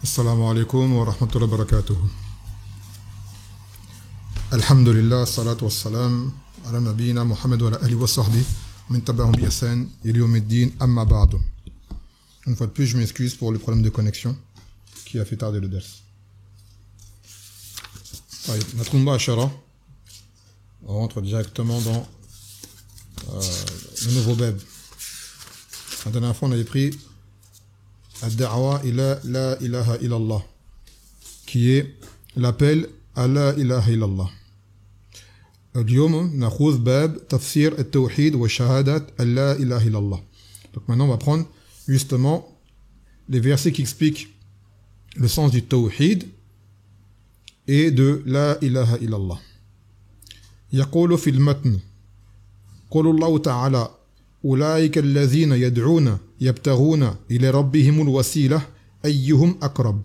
السلام عليكم ورحمة الله وبركاته. الحمد لله الصلاة والسلام على نبينا محمد وعلى آله وصحبه من تبعهم بإحسان إلى يوم الدين أما بعد. Une fois de plus, je m'excuse pour le problème de connexion qui a fait tarder le ders. Notre mubashara, on rentre directement dans le nouveau bab. La dernière fois, on avait pris Ad-Da'wa ila la ilaha illallah, qui est l'appel à la ilaha illallah. اليوم نأخذ باب تفسير التوحيد وشهادة لا إله إلا الله. Donc maintenant on va prendre justement les versets qui expliquent le sens du tawhid et de la ilaha illallah. يقول في المتن قول الله تعالى أولئك الذين يدعون يبتغون إلى ربهم الوسيلة أيهم أقرب.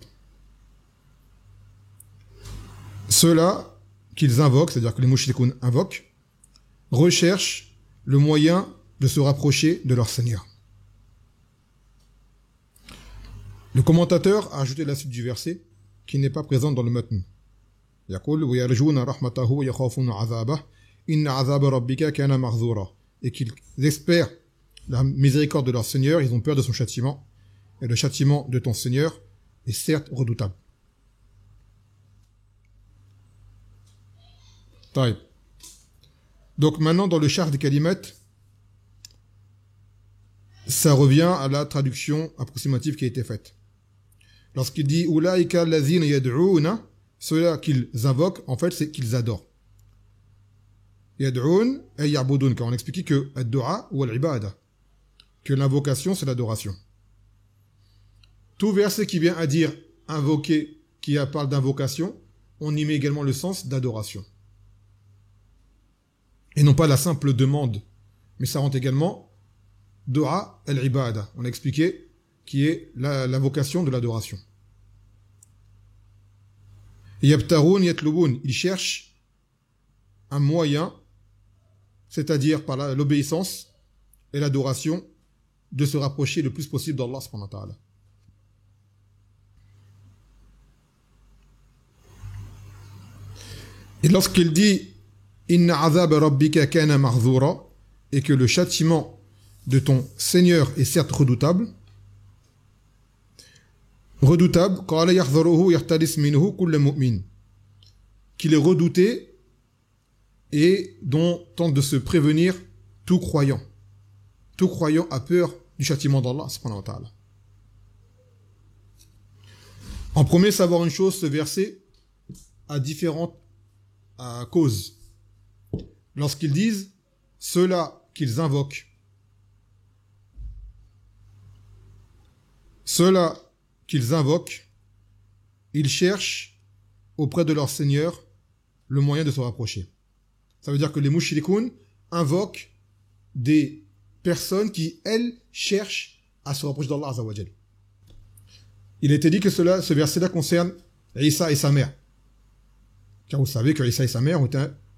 Ceux-là qu'ils invoquent, c'est-à-dire que les mouchrikoun invoquent, recherchent le moyen de se rapprocher de leur Seigneur. Le commentateur a ajouté la suite du verset qui n'est pas présente dans le matn. يقول ويرجون رحمته ويخافون عذابه إن عذاب ربك كان محذورا. Et qu'ils espèrent la miséricorde de leur Seigneur, ils ont peur de son châtiment, et le châtiment de ton Seigneur est certes redoutable. Taïb. Donc maintenant dans le charh des kalimat, ça revient à la traduction approximative qui a été faite. Lorsqu'il dit Ulaika allazina yad'una, ceux-là qu'ils invoquent, en fait c'est qu'ils adorent. Yad'un et ya'budun, car on expliquait que ad-du'a ou al-ibada, que l'invocation c'est l'adoration. Tout verset qui vient à dire invoquer, qui parle d'invocation, on y met également le sens d'adoration. Et non pas la simple demande, mais ça rentre également du'a al-ibada, on a expliqué, qui est l'invocation de l'adoration. Yabtarun yatlubun, ils cherchent un moyen, c'est-à-dire par l'obéissance et l'adoration, de se rapprocher le plus possible d'Allah subhanahu wa ta'ala. Et lorsqu'il dit Inna azab rabbika kana mahzura, et que le châtiment de ton Seigneur est certes redoutable, qala yahdharuhu yahtaris minhu kull mu'min, qu'il est redouté et dont tente de se prévenir tout croyant. Tout croyant a peur du châtiment d'Allah subhanahu wa ta'ala. En premier, savoir une chose, ce verset a différentes causes. Lorsqu'ils disent ceux-là qu'ils invoquent, ils cherchent auprès de leur Seigneur le moyen de se rapprocher. Ça veut dire que les mouchrikoun invoquent des personnes qui, elles, cherchent à se rapprocher d'Allah Azza wa Jal. Il a été dit que ce verset-là concerne Isa et sa mère. Car vous savez que Isa et sa mère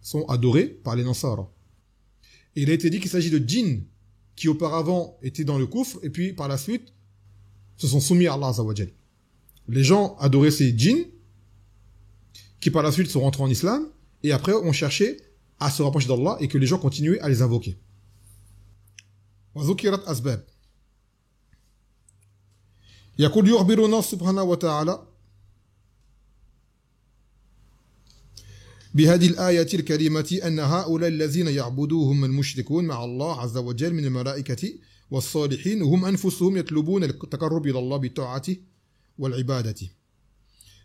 sont adorés par les Nasara. Et il a été dit qu'il s'agit de djinns qui auparavant étaient dans le koufr et puis par la suite se sont soumis à Allah Azza wa Jal. Les gens adoraient ces djinns qui par la suite sont rentrés en islam et après ont cherché à se rapprocher d'Allah et que les gens continuaient à les invoquer. وذكرت أسباب. يقول يخبرنا سبحانه وتعالى بهذه الآية الكريمة أن هؤلاء الذين يعبدوهم المشركون مع الله عز وجل من الملائكة والصالحين هم أنفسهم يطلبون التقرب إلى الله بالطاعة والعبادة.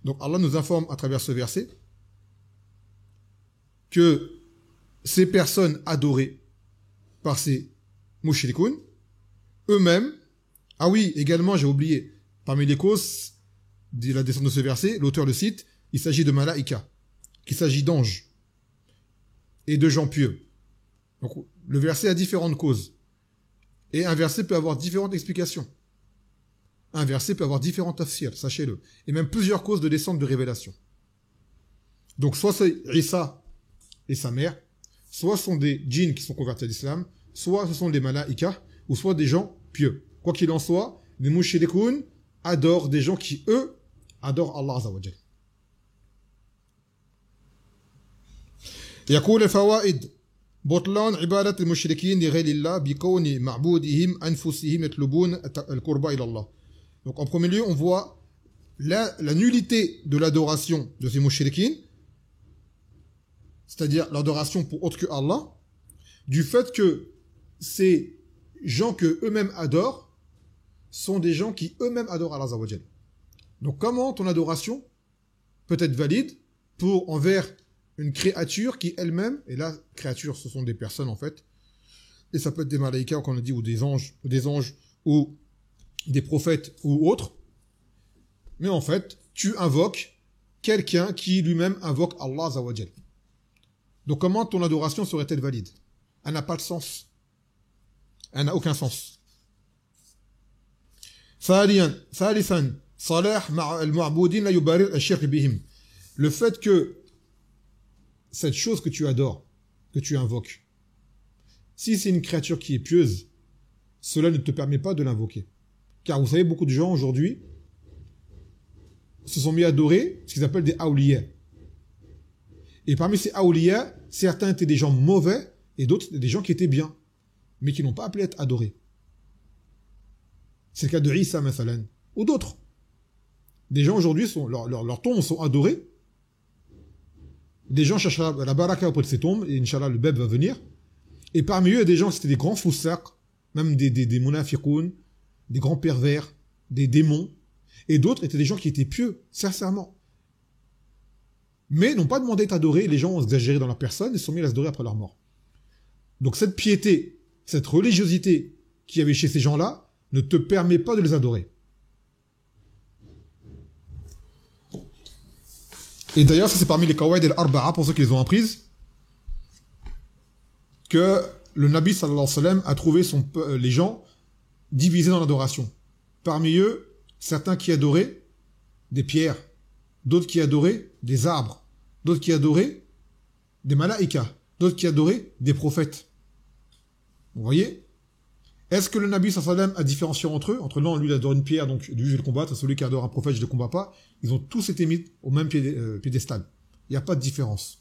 Donc Allah nous informe à travers ce verset que ces personnes adorées par ces mouchrikoun, eux-mêmes, ah oui, également j'ai oublié, parmi les causes de la descente de ce verset, l'auteur le cite, il s'agit de malaïka, qu'il s'agit d'anges et de gens pieux. Donc le verset a différentes causes. Et un verset peut avoir différentes explications. Un verset peut avoir différents tafsirs, sachez-le. Et même plusieurs causes de descente de révélation. Donc soit c'est Isa et sa mère, soit ce sont des djinns qui sont convertis à l'islam, soit ce sont des malaïkas, ou soit des gens pieux. Quoi qu'il en soit, les mouchrikoun adorent des gens qui, eux, adorent Allah Azza wa Jal. يقول الفوائد بطلان عبادة المشركين لغير الله بكون معبودهم أنفسهم يطلبون القرب إلى الله. Donc en premier lieu, on voit la nullité de l'adoration de ces mushrikines, c'est-à-dire l'adoration pour autre que Allah, du fait que ces gens que eux-mêmes adorent sont des gens qui eux-mêmes adorent Allah Azza wa Jal. Donc comment ton adoration peut être valide pour envers une créature qui elle-même, et là, créatures, ce sont des personnes en fait, et ça peut être des malaïkas, comme on a dit, ou des anges, ou des prophètes, ou autres, mais en fait, tu invoques quelqu'un qui lui-même invoque Allah Azza wa Jal. Donc comment ton adoration serait-elle valide? Elle n'a pas de sens. Elle n'a aucun sens. ثالثا صلاح مع المعبودين لا يبرر الشرك بهم. Le fait que cette chose que tu adores, que tu invoques, si c'est une créature qui est pieuse, cela ne te permet pas de l'invoquer. Car vous savez, beaucoup de gens aujourd'hui se sont mis à adorer ce qu'ils appellent des awliya. Et parmi ces awliya, certains étaient des gens mauvais et d'autres des gens qui étaient bien, mais qui n'ont pas appelé à être adorés. C'est le cas de Isa, mathalan, ou d'autres. Des gens aujourd'hui, leurs tombes sont adorées. Des gens cherchent la baraka auprès de ces tombes, et Inch'Allah, le beb va venir. Et parmi eux, il y a des gens qui étaient des grands foussaq, même des munafiqoun, des grands pervers, des démons. Et d'autres étaient des gens qui étaient pieux, sincèrement. Mais n'ont pas demandé d'être adorés, les gens ont exagéré dans leur personne et se sont mis à s'adorer après leur mort. Donc cette piété, cette religiosité qu'il y avait chez ces gens-là, ne te permet pas de les adorer. Et d'ailleurs, ça c'est parmi les qawaid al-arba'a, pour ceux qui les ont apprises, que le Nabi sallallahu alayhi wa sallam a trouvé les gens divisés dans l'adoration. Parmi eux, certains qui adoraient des pierres, d'autres qui adoraient des arbres, d'autres qui adoraient des malaïkas, d'autres qui adoraient des prophètes. Vous voyez? Est-ce que le Nabi sallallahu alayhi wa sallam a différencié entre eux? Entre non, lui il adore une pierre, donc lui je vais le combattre, celui qui adore un prophète je ne le combats pas. Ils ont tous été mis au même piédestal. Il n'y a pas de différence.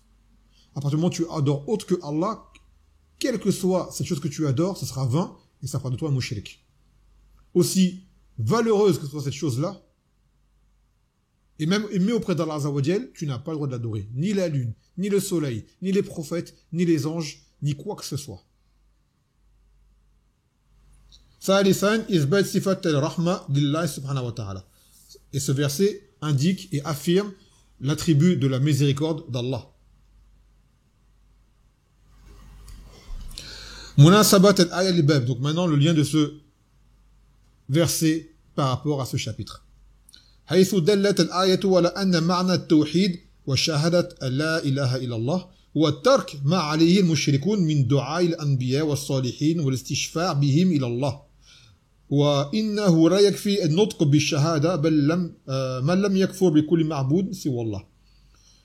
À partir du moment où tu adores autre que Allah, quelle que soit cette chose que tu adores, ce sera vain et ça fera de toi un mushrik. Aussi valeureuse que soit cette chose-là, et même aimée auprès d'Allah Azza wa Jal, tu n'as pas le droit de l'adorer. Ni la lune, ni le soleil, ni les prophètes, ni les anges, ni quoi que ce soit. Et ce verset indique et affirme l'attribut de la miséricorde d'Allah. Donc maintenant le lien de ce verset par rapport à ce chapitre. حيث دلت الآية على أن معنى التوحيد وشهادة لا إله إلا الله والترك ما عليه المشركون من دعاء الأنبياء والصالحين والاستشفاع بهم إلى الله وإنه لا يكفي النطق بالشهادة بل من لم يكفر بكل معبود سوى الله.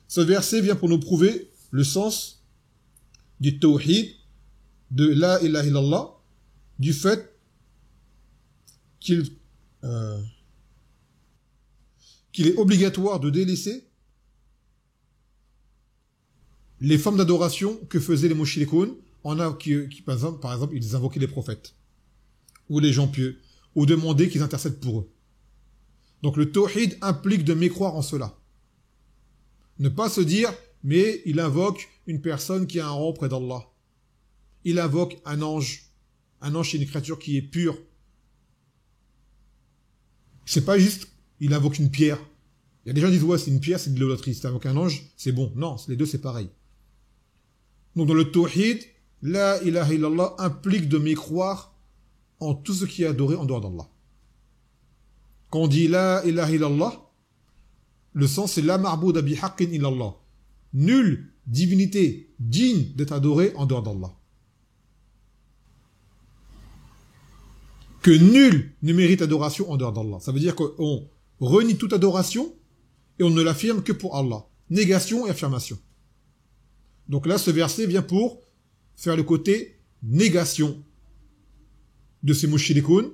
Ce verset vient pour nous prouver le sens du tawhid, de la ilaha illallah, du fait qu'il est obligatoire de délaisser les formes d'adoration que faisaient les mushrikoun, par exemple, ils invoquaient les prophètes, ou les gens pieux, ou demandaient qu'ils intercèdent pour eux. Donc le tawhid implique de mécroire en cela. Ne pas se dire, mais il invoque une personne qui a un rang auprès d'Allah. Il invoque un ange. Un ange, c'est une créature qui est pure. C'est pas juste, il invoque une pierre. Il y a des gens qui disent, ouais, c'est une pierre, c'est de l'idolâtrie. Si tu invoques un ange, c'est bon. Non, les deux, c'est pareil. Donc dans le tawhid, la ilaha illallah implique de mécroire en tout ce qui est adoré en dehors d'Allah. Quand on dit la ilaha illallah, le sens c'est la ma'bouda bi haqqin illallah. Nulle divinité digne d'être adorée en dehors d'Allah. Que nul ne mérite adoration en dehors d'Allah. Ça veut dire qu'on renie toute adoration et on ne l'affirme que pour Allah. Négation et affirmation. Donc là, ce verset vient pour faire le côté négation de ces mushrikoun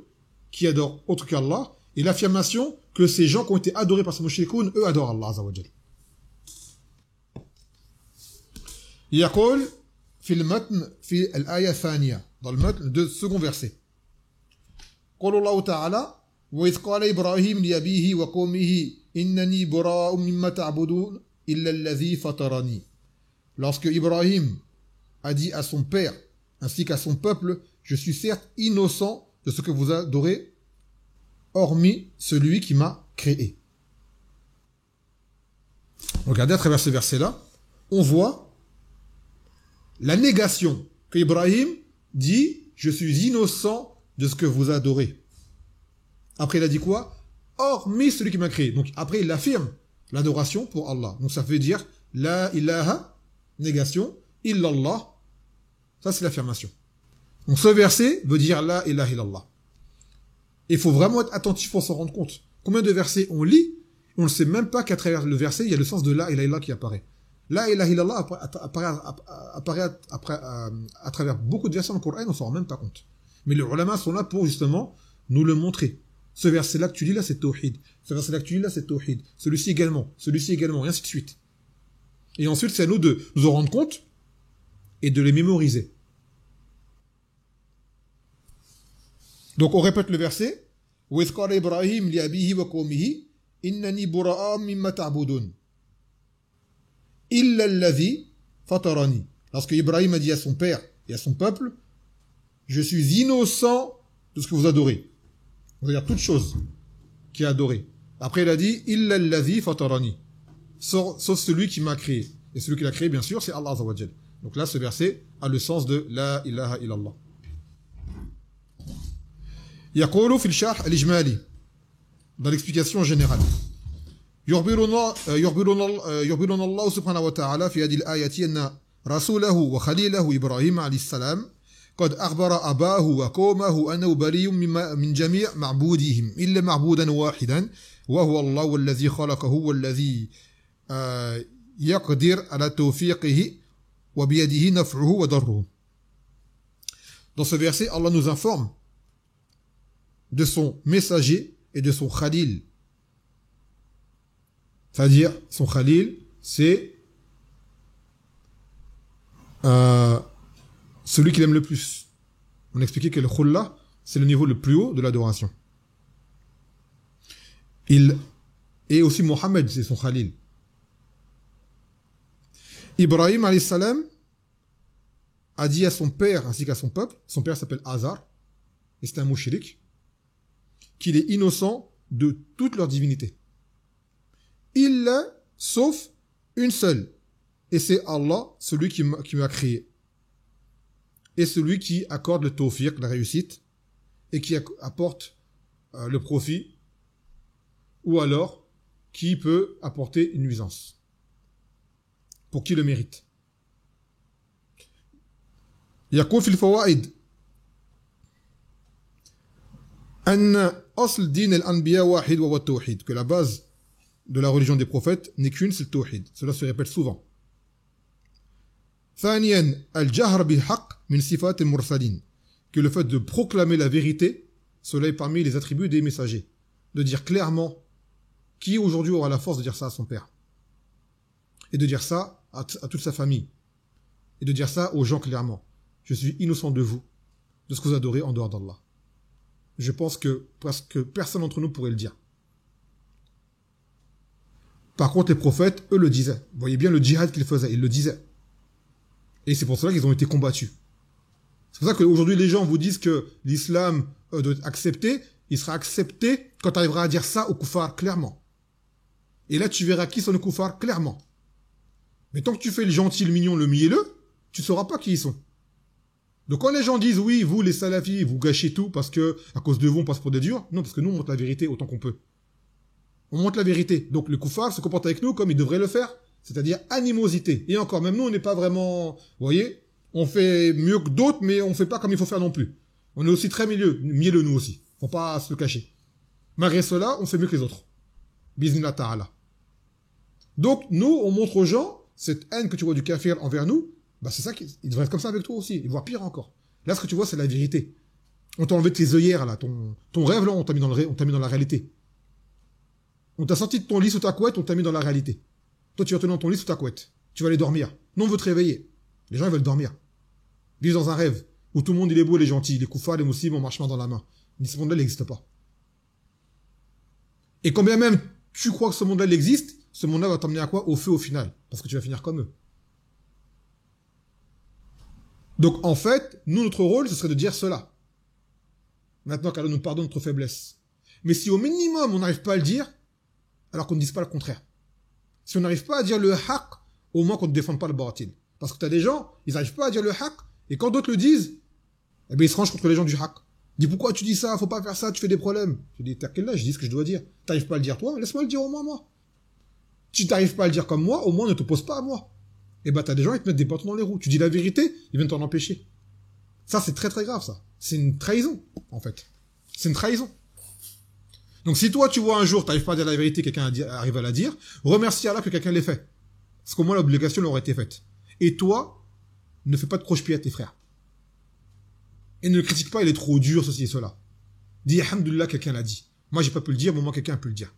qui adorent autre qu'Allah et l'affirmation que ces gens qui ont été adorés par ces mushrikoun, eux adorent Allah Azza wa Jal. يقول في المتن في الآية الثانية dans le matn de second verset. قول الله تعالى وإذ قال إبراهيم لأبيه وقومه إنني براء مما تعبدون إلا الذي فطرني. Lorsque Ibrahim a dit à son père ainsi qu'à son peuple, je suis certes innocent de ce que vous adorez, hormis celui qui m'a créé. Regardez à travers ce verset-là, on voit la négation que Ibrahim dit, je suis innocent de ce que vous adorez. Après il a dit quoi? Hormis celui qui m'a créé. Donc après il affirme l'adoration pour Allah. Donc ça veut dire la ilaha, négation, illallah, ça c'est l'affirmation. Donc ce verset veut dire la ilaha illallah. Il faut vraiment être attentif pour s'en rendre compte. Combien de versets on lit, et on ne sait même pas qu'à travers le verset, il y a le sens de la ilaha illallah qui apparaît. La ilaha illallah apparaît à travers beaucoup de versets dans le Coran, on ne s'en rend même pas compte. Mais les ulama sont là pour justement nous le montrer. Ce verset-là que tu lis là, c'est tawhid. Ce verset-là que tu lis là, c'est tawhid. Celui-ci également, et ainsi de suite. Et ensuite, c'est à nous de nous en rendre compte et de les mémoriser. Donc, on répète le verset. وَإِذْ قَالَ إِبْرَاهِيمُ لِأَبِيهِ وَقَوْمِهِ إِنَّنِي بُرَاءٌ مِّمَّا تَعْبُدُونَ إِلَّا الَّذِي فَطَرَنِي. Lorsque Ibrahim a dit à son père et à son peuple, je suis innocent de ce que vous adorez. C'est-à-dire toute chose qui est adorée. Après, il a dit إِلَّا الَّذِي فَطَرَنِي. Sauf celui qui m'a créé. Et celui qui l'a créé, bien sûr, c'est Allah Azza wa Jal. Donc là, ce verset a le sens de la ilaha illallah. يقول في الشرح الإجمالي dans l'explication générale يخبرنا الله سبحانه وتعالى في هذه الآية أن رسوله وخليله إبراهيم عليه السلام قد أخبر أباه وقومه أنه بريء من جميع معبودهم إلا معبودا واحدا وهو الله والذي خلقه والذي يقدر على توفيقه وبيده نفعه وضره. Dans ce verset, Allah nous informe de son messager et de son khalil. C'est-à-dire, son khalil, c'est celui qu'il aime le plus. On expliquait que le khulla, c'est le niveau le plus haut de l'adoration. Et aussi Mohammed, c'est son khalil. Ibrahim alayhi salam a dit à son père ainsi qu'à son peuple, son père s'appelle Azar, et c'est un mushrik, qu'il est innocent de toute leur divinité. Il l'a, sauf une seule. Et c'est Allah, celui qui m'a créé. Et celui qui accorde le tawfiq, la réussite, et qui apporte le profit, ou alors qui peut apporter une nuisance. Pour qui le mérite. يقول في الفوائد أن أصل دين الأنبياء واحد وهو التوحيد, que la base de la religion des prophètes n'est qu'une, c'est le tawhid. Cela se répète souvent. ثانيا الجهر بالحق من صفات المرسلين, que le fait de proclamer la vérité, cela est parmi les attributs des messagers. De dire clairement, qui aujourd'hui aura la force de dire ça à son père, et de dire ça à toute sa famille, et de dire ça aux gens clairement. Je suis innocent de vous, de ce que vous adorez en dehors d'Allah. Je pense que presque personne d'entre nous pourrait le dire. Par contre, les prophètes, eux, le disaient. Vous voyez bien le djihad qu'ils faisaient, ils le disaient. Et c'est pour cela qu'ils ont été combattus. C'est pour ça qu'aujourd'hui, les gens vous disent que l'islam doit être accepté. Il sera accepté quand tu arriveras à dire ça aux koufars, clairement. Et là, tu verras qui sont les koufars, clairement. Mais tant que tu fais le gentil, le mignon, le mielleux, tu ne sauras pas qui ils sont. Donc quand les gens disent, oui, vous, les salafis, vous gâchez tout parce que, à cause de vous, on passe pour des durs. Non, parce que nous, on montre la vérité autant qu'on peut. On montre la vérité. Donc les koufars se comportent avec nous comme ils devraient le faire. C'est-à-dire animosité. Et encore, même nous, on n'est pas vraiment, vous voyez, on fait mieux que d'autres, mais on ne fait pas comme il faut faire non plus. On est aussi très mielleux nous aussi. Faut pas se le cacher. Malgré cela, on fait mieux que les autres. Bismillah ta'ala. Donc, nous, on montre aux gens cette haine que tu vois du kafir envers nous. Bah, c'est ça qu'ils devraient être comme ça avec toi aussi. Et voire pire encore. Là, ce que tu vois, c'est la vérité. On t'a enlevé tes œillères, là. Ton rêve, là, on t'a mis dans la réalité. On t'a sorti de ton lit sous ta couette, on t'a mis dans la réalité. Toi, tu vas te dans ton lit sous ta couette. Tu vas aller dormir. Nous, on veut te réveiller. Les gens, ils veulent dormir. Vivre dans un rêve où tout le monde, il est beau, il est gentil. Les koufars, les musulmans, on marche main dans la main. Mais ce monde-là, il n'existe pas. Et quand bien même tu crois que ce monde-là, il existe, ce monde-là va t'emmener à quoi? Au feu, au final. Parce que tu vas finir comme eux. Donc, en fait, nous, notre rôle, ce serait de dire cela. Maintenant qu'Allah nous pardonne notre faiblesse. Mais si au minimum, on n'arrive pas à le dire, alors qu'on ne dise pas le contraire. Si on n'arrive pas à dire le haq, au moins qu'on ne défende pas le batil. Parce que tu as des gens, ils n'arrivent pas à dire le haq, et quand d'autres le disent, eh bien, ils se rangent contre les gens du haq. Ils disent, pourquoi tu dis ça? Faut pas faire ça, tu fais des problèmes. Je dis, t'as quel âge? Je dis ce que je dois dire. T'arrives pas à le dire toi? Laisse-moi le dire au moins moi. Si t'arrives pas à le dire comme moi, au moins ne t'oppose pas à moi. Et bah, t'as des gens qui te mettent des bâtons dans les roues. Tu dis la vérité, ils viennent t'en empêcher. Ça, c'est très très grave, ça. C'est une trahison, en fait. C'est une trahison. Donc, si toi, tu vois un jour, t'arrives pas à dire la vérité, quelqu'un arrive à la dire, remercie Allah que quelqu'un l'ait fait. Parce qu'au moins, l'obligation leur aurait été faite. Et toi, ne fais pas de croche-pied à tes frères. Et ne le critique pas, il est trop dur, ceci et cela. Dis, alhamdoulilah, quelqu'un l'a dit. Moi, j'ai pas pu le dire, mais au moins, quelqu'un a pu le dire.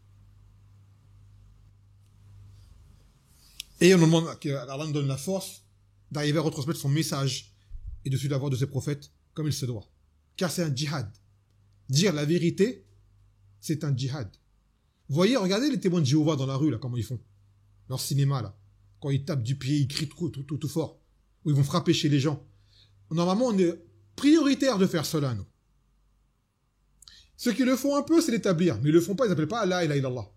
Et on nous demande qu'Allah nous donne la force d'arriver à retransmettre son message et de suivre la voie de ses prophètes comme il se doit. Car c'est un djihad. Dire la vérité, c'est un djihad. Vous voyez, regardez les témoins de Jéhovah dans la rue, là, comment ils font. Leur cinéma, là. Quand ils tapent du pied, ils crient tout fort. Ou ils vont frapper chez les gens. Normalement, on est prioritaire de faire cela, nous. Ceux qui le font un peu, c'est l'établir. Mais ils le font pas, ils n'appellent pas Allah, ilaha illallah.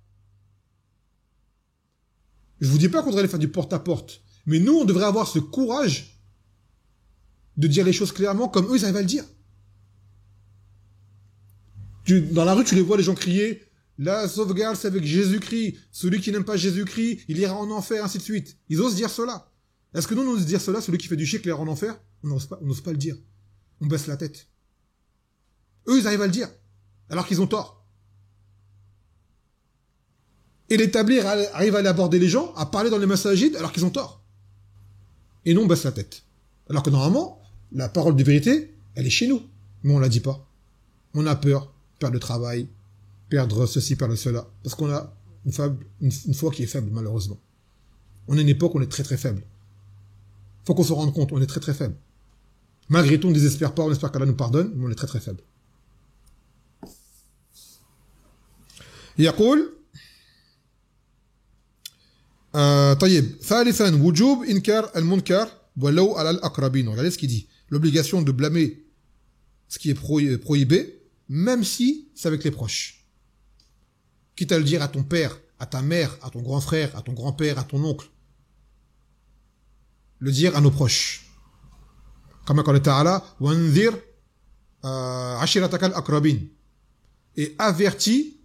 Je vous dis pas qu'on devrait aller faire du porte-à-porte. Mais nous, on devrait avoir ce courage de dire les choses clairement comme eux, ils arrivent à le dire. Dans la rue, tu les vois, les gens crier « La sauvegarde, c'est avec Jésus-Christ. Celui qui n'aime pas Jésus-Christ, il ira en enfer, ainsi de suite. » Ils osent dire cela. Est-ce que nous, on ose dire cela, celui qui fait du shirk, il ira en enfer? On n'ose pas le dire. On baisse la tête. Eux, ils arrivent à le dire. Alors qu'ils ont tort. Et l'établir arrive à aller aborder les gens, à parler dans les masajids, alors qu'ils ont tort. Et nous, on baisse la tête. Alors que normalement, la parole de vérité, elle est chez nous. Mais on la dit pas. On a peur. Perdre le travail, perdre ceci, perdre cela. Parce qu'on a une foi qui est faible, malheureusement. On est une époque où on est très très faible. Faut qu'on se rende compte, on est très très faible. Malgré tout, on ne désespère pas, on espère qu'Allah nous pardonne, mais on est très très faible. يقول طيب ثالثا وجوب إنكار المنكر ولو على الأقربين. Regardez ce qu'il dit. L'obligation de blâmer ce qui est prohibé, même si c'est avec les proches. Quitte à le dire à ton père, à ta mère, à ton grand frère, à ton grand-père, à ton oncle. Le dire à nos proches. Comme quand Ta'ala وَانذِرْ عَشِرَتَكَ الْأَقْرَبِينَ. Et avertis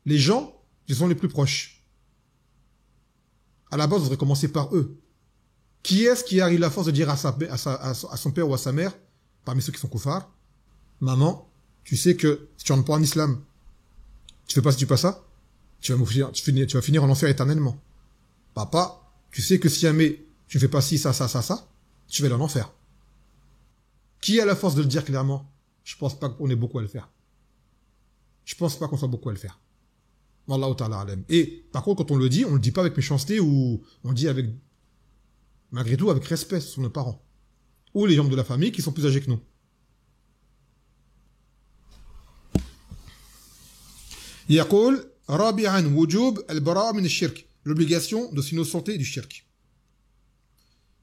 les gens qui sont les plus proches. À la base, on devrait commencer par eux. Qui est-ce qui a eu la force de dire à son père ou à sa mère, parmi ceux qui sont koufars, maman, tu sais que si tu rentres pas en islam, tu fais pas si tu pas ça, tu vas finir en enfer éternellement. Papa, tu sais que si jamais tu ne fais pas ci, ça, tu vas aller en enfer. Qui a la force de le dire clairement? Je pense pas qu'on ait beaucoup à le faire. Je pense pas qu'on soit beaucoup à le faire. Wallahu ta'ala alam. Et par contre, quand on le dit pas avec méchanceté ou on le dit avec, malgré tout, avec respect sur nos parents. Ou les membres de la famille qui sont plus âgés que nous. يقول رابعا وجوب البراءة من الشرك. L'obligation de s'innocenter du shirk.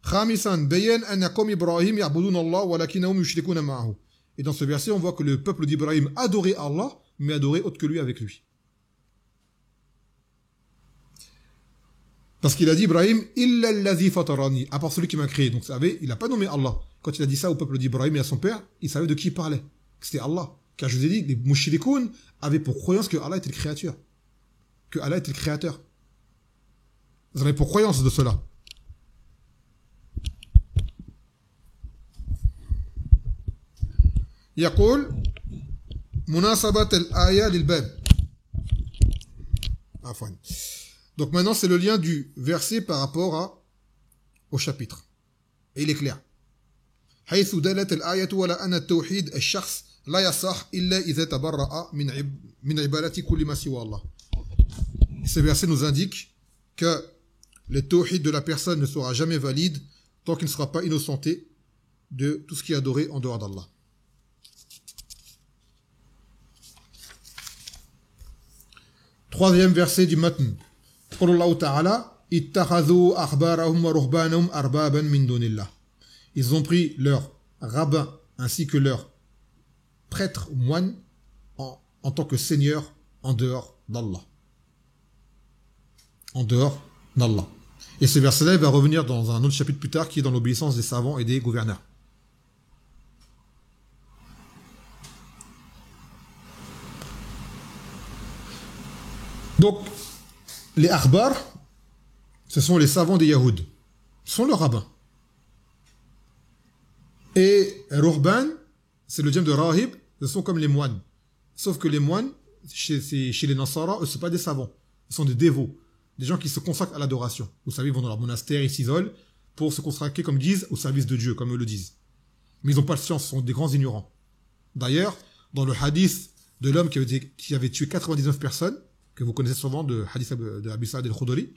خامسا بيان أن قوم إبراهيم يعبدون الله ولكنهم يشركون معه. Et dans ce verset, on voit que le peuple d'Ibrahim adorait Allah, mais adorait autre que lui avec lui. Parce qu'il a dit Ibrahim, illa allazi fatarani, à part celui qui m'a créé. Donc, vous savez, il n'a pas nommé Allah. Quand il a dit ça au peuple d'Ibrahim et à son père, il savait de qui il parlait. C'était Allah. Car je vous ai dit, les mushrikoun avaient pour croyance que Allah était le créateur. Que Allah était le créateur. Vous avez pour croyance de cela. يقول مناسبة الآية للباب. عفوا. Donc maintenant c'est le lien du verset par rapport au chapitre. Et il est clair. حيث دلت الآية على أن التوحيد الشخص لا يصح إلا إذا تبرأ من عبادة كل ما سوى الله. Ce verset nous indique que le tawhid de la personne ne sera jamais valide tant qu'il ne sera pas innocenté de tout ce qui est adoré en dehors d'Allah. Troisième verset du matn. قل الله تعالى اتخذوا أحبارهم ورهبانهم أربابا من دون الله. Ils ont pris leurs rabbins ainsi que leurs prêtres ou moines en tant que seigneurs en dehors d'Allah. En dehors d'Allah. Et ce verset-là va revenir dans un autre chapitre plus tard qui est dans l'obéissance des savants et des gouverneurs. Donc, les ahbars, ce sont les savants des Yahoud. Ce sont leurs rabbins. Et ruhban, c'est le djem de rahib, ce sont comme les moines. Sauf que les moines, chez les Nasara, eux, ce ne sont pas des savants. Ce sont des dévots. Des gens qui se consacrent à l'adoration. Vous savez, ils vont dans leur monastère, ils s'isolent pour se consacrer, comme ils disent, au service de Dieu, comme eux le disent. Mais ils n'ont pas de science, ce sont des grands ignorants. D'ailleurs, dans le hadith de l'homme qui avait tué 99 personnes, que vous connaissez souvent, de hadith de Abi Sa'id al-Khudri,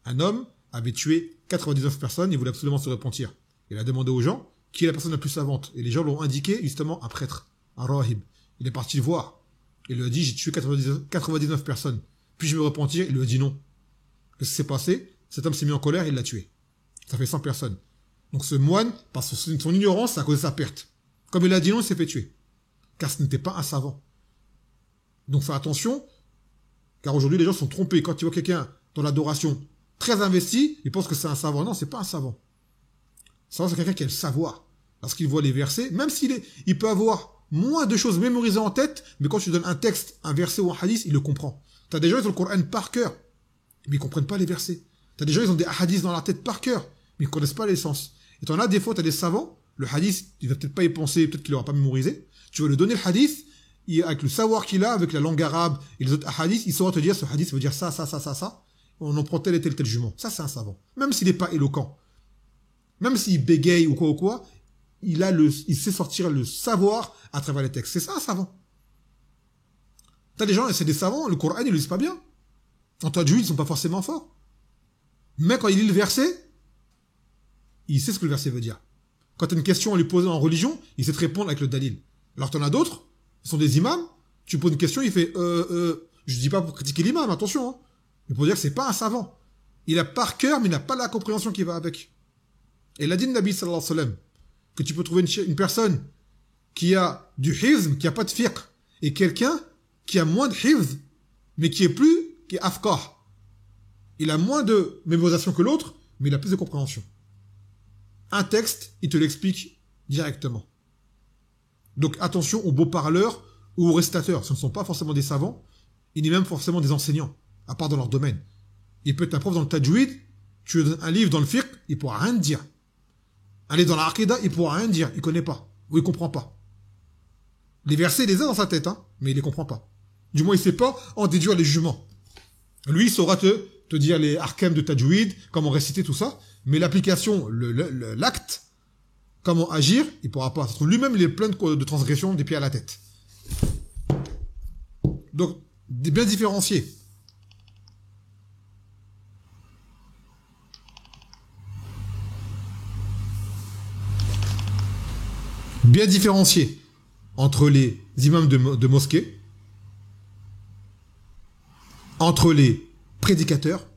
un homme avait tué 99 personnes, il voulait absolument se repentir. Il a demandé aux gens qui est la personne la plus savante. Et les gens l'ont indiqué, justement, un prêtre, un rahib. Il est parti le voir. Il lui a dit, j'ai tué 99 personnes. Puis-je me repentir? Il lui a dit non. Qu'est-ce qui s'est passé? Cet homme s'est mis en colère, il l'a tué. Ça fait 100 personnes. Donc ce moine, par son ignorance, ça a causé sa perte. Comme il a dit non, il s'est fait tuer. Car ce n'était pas un savant. Donc fais attention, car aujourd'hui les gens sont trompés. Quand ils voient quelqu'un dans l'adoration très investi, ils pensent que c'est un savant. Non, c'est pas un savant. Savant, c'est quelqu'un qui a le savoir. Lorsqu'il voit les versets, même il peut avoir moins de choses mémorisées en tête, mais quand tu donnes un texte, un verset ou un hadith, il le comprend. T'as des gens, ils ont le Coran par cœur, mais ils comprennent pas les versets. T'as des gens, ils ont des hadiths dans la tête par cœur, mais ils connaissent pas l'essence. Et t'en as des fois, t'as des savants, le hadith, il va peut-être pas y penser, peut-être qu'il l'aura pas mémorisé. Tu vas lui donner le hadith, avec le savoir qu'il a, avec la langue arabe et les autres hadiths, il saura te dire, ce hadith veut dire ça, ça, ça, ça, ça. On en prend tel et tel tel jument. Ça, c'est un savant. Même s'il n'est pas éloquent. Même s'il bégaye ou quoi, il sait sortir le savoir à travers les textes. C'est ça, un savant. T'as des gens, c'est des savants, le Coran, ils le lisent pas bien. En tajwid, ils sont pas forcément forts. Mais quand il lit le verset, il sait ce que le verset veut dire. Quand tu as une question à lui poser en religion, il sait te répondre avec le dalil. Alors t'en as d'autres, ils sont des imams, tu poses une question, il fait je dis pas pour critiquer l'imam, attention, hein. Mais pour dire que c'est pas un savant. Il a par cœur, mais il n'a pas la compréhension qui va avec. Et il a dit le Nabi sallallahu alayhi wa sallam, que tu peux trouver une personne qui a du hifz, qui a pas de fiqh, et quelqu'un qui a moins de hifz, mais qui est afqah. Il a moins de mémorisation que l'autre, mais il a plus de compréhension. Un texte, il te l'explique directement. Donc attention aux beaux parleurs ou aux récitateurs. Ce ne sont pas forcément des savants, et ni même forcément des enseignants, à part dans leur domaine. Il peut être un prof dans le tajwid, tu lui donnes un livre dans le fiqh, il pourra rien te dire. Un livre dans la aqida, il pourra rien te dire, il connaît pas, ou il comprend pas. Les versets, il les a dans sa tête, hein, mais il les comprend pas. Du moins, il sait pas en déduire les jugements. Lui, il saura te dire les arkanes de tajwid, comment réciter tout ça, mais l'application, l'acte, comment agir, il pourra pas. Lui-même, il est plein de transgressions des pieds à la tête. Donc, bien différencier. Bien différencier entre les imams de mosquée, entre les prédicateurs,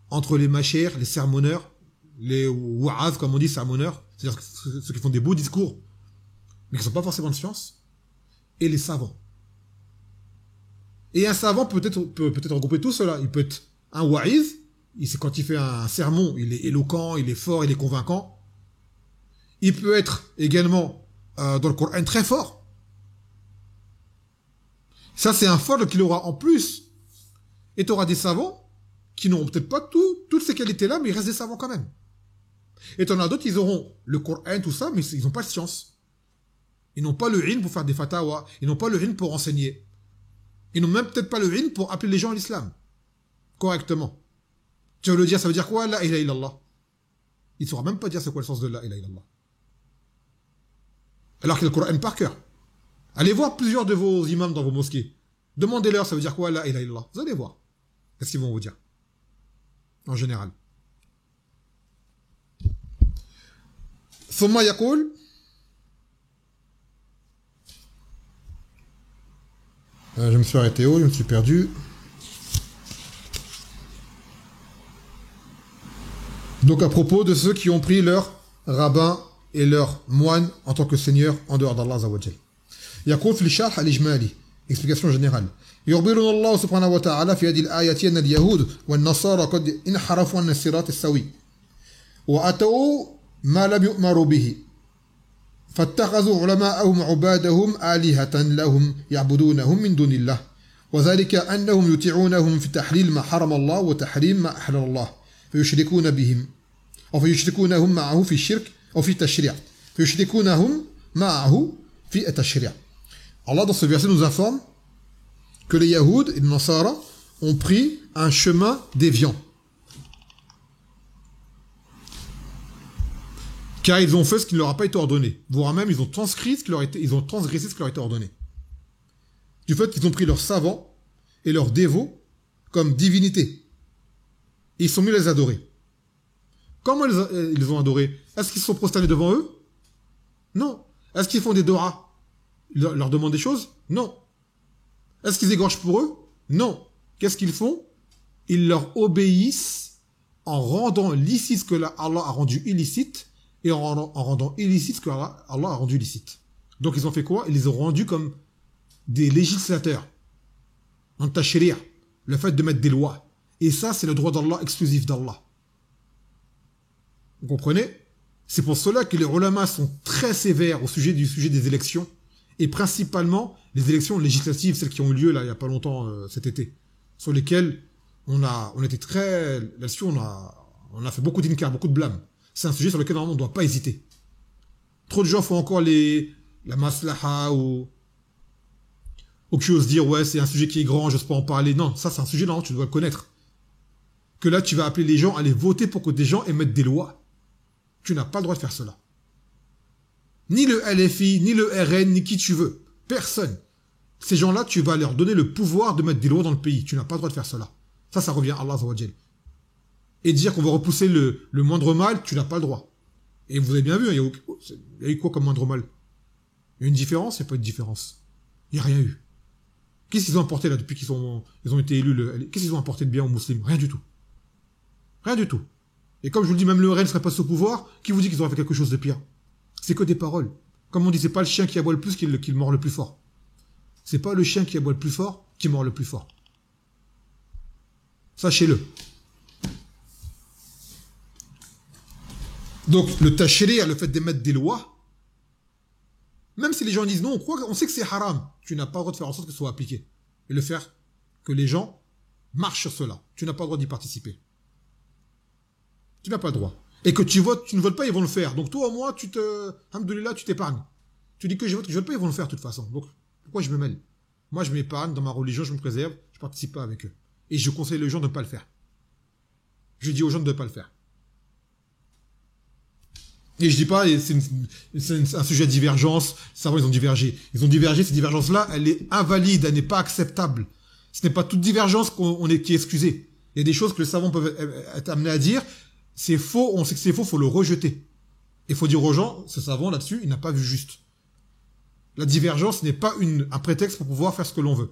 entre les machères, les sermonneurs, les wa'az, comme on dit, sermonneurs, c'est-à-dire ceux qui font des beaux discours, mais qui ne sont pas forcément de science, et les savants. Et un savant peut peut-être regrouper tout cela. Il peut être un wa'iz, quand il fait un sermon, il est éloquent, il est fort, il est convaincant. Il peut être également dans le Coran très fort. Ça, c'est un fort qu'il aura en plus. Et tu auras des savants qui n'auront peut-être pas toutes ces qualités-là, mais ils restent des savants quand même. Et tu en as d'autres, ils auront le Coran, tout ça, mais ils n'ont pas de science. Ils n'ont pas le ilm pour faire des fatawa. Ils n'ont pas le ilm pour enseigner. Ils n'ont même peut-être pas le ilm pour appeler les gens à l'islam. Correctement. Tu vas le dire, ça veut dire quoi? La ilaha illallah. Il ne saura même pas dire c'est quoi le sens de la ilaha illallah. Alors qu'il y a le Coran par cœur. Allez voir plusieurs de vos imams dans vos mosquées. Demandez-leur, ça veut dire quoi, la ilaha illallah. Vous allez voir. Qu'est-ce qu'ils vont vous dire? En général. ثم يقول je me suis arrêté haut, je me suis perdu. Donc à propos de ceux qui ont pris leur rabbin et leur moine en tant que seigneur en dehors d'Allah Azza wa Jal. يقول في الشرح الإجمالي explication générale يخبرنا الله سبحانه وتعالى في هذه الآية أن اليهود والنصارى قد انحرفوا عن الصراط السوي وأتوا ما لم يؤمروا به فاتخذوا علماءهم عبادهم آلهة لهم يعبدونهم من دون الله وذلك أنهم يطيعونهم في تحليل ما حرم الله وتحريم ما أحلل الله فيشركون بهم أو فيشركونهم معه في الشرك أو في التشريع فيشركونهم معه في التشريع. Allah dans ce verset nous informe que les Yahoud et les Nasara ont pris un chemin déviant. Car ils ont fait ce qui ne leur a pas été ordonné. Voire même, ils ont transgressé ce qui leur a été ordonné. Du fait qu'ils ont pris leurs savants et leurs dévots comme divinités. Et ils sont mis à les adorer. Comment ils les ont adorés? Est-ce qu'ils se sont prosternés devant eux? Non. Est-ce qu'ils font des doras? Ils leur demandent des choses? Non. Est-ce qu'ils égorgent pour eux? Non. Qu'est-ce qu'ils font? Ils leur obéissent en rendant licite ce que Allah a rendu illicite et en rendant illicite ce que Allah a rendu licite. Donc ils ont fait quoi? Ils les ont rendus comme des législateurs. En tashri'a, le fait de mettre des lois. Et ça, c'est le droit d'Allah, exclusif d'Allah. Vous comprenez? C'est pour cela que les ulama sont très sévères au sujet des élections, et principalement les élections législatives, celles qui ont eu lieu là il y a pas longtemps cet été, sur lesquelles on était très là-dessus, on a fait beaucoup d'inkar, beaucoup de blâme. C'est un sujet sur lequel normalement on ne doit pas hésiter. Trop de gens font encore la maslaha ou qui osent dire ouais c'est un sujet qui est grand, j'ose pas en parler. Non, ça c'est un sujet normalement tu dois le connaître. Que là tu vas appeler les gens à aller voter pour que des gens émettent des lois. Tu n'as pas le droit de faire cela. Ni le LFI, ni le RN, ni qui tu veux. Personne. Ces gens-là, tu vas leur donner le pouvoir de mettre des lois dans le pays. Tu n'as pas le droit de faire cela. Ça revient à Allah Azza wa Jal. Et dire qu'on va repousser le moindre mal, tu n'as pas le droit. Et vous avez bien vu, il y a eu quoi comme moindre mal? Il y a une différence, il n'y a pas de différence. Il n'y a rien eu. Qu'est-ce qu'ils ont apporté là depuis qu'ils ont été élus? Qu'est-ce qu'ils ont apporté de bien aux musulmans? Rien du tout. Rien du tout. Et comme je vous le dis, même le RN ne serait pas au pouvoir, qui vous dit qu'ils auraient fait quelque chose de pire? C'est que des paroles. Comme on dit, c'est pas le chien qui aboie le plus qui le mord le plus fort. C'est pas le chien qui aboie le plus fort qui mord le plus fort. Sachez-le. Donc, le tashri'a, le fait d'émettre des lois, même si les gens disent non, on sait que c'est haram, tu n'as pas le droit de faire en sorte que ce soit appliqué. Et le faire que les gens marchent sur cela. Tu n'as pas le droit d'y participer. Tu n'as pas le droit. Et que tu ne votes pas, ils vont le faire. Donc toi, moi, alhamdoulilah, tu t'épargnes. Tu dis que je vote pas, ils vont le faire de toute façon. Donc, pourquoi je me mêle? Moi, je m'épargne dans ma religion, je me préserve, je participe pas avec eux. Et je conseille les gens de ne pas le faire. Je dis aux gens de ne pas le faire. Et je dis pas, c'est un sujet de divergence, ça va, ils ont divergé. Ils ont divergé, cette divergence-là, elle est invalide, elle n'est pas acceptable. Ce n'est pas toute divergence qui est excusée. Il y a des choses que les savants peuvent être amenés à dire, c'est faux, on sait que c'est faux, faut le rejeter. Il faut dire aux gens, ce savant là-dessus, il n'a pas vu juste. La divergence n'est pas un prétexte pour pouvoir faire ce que l'on veut.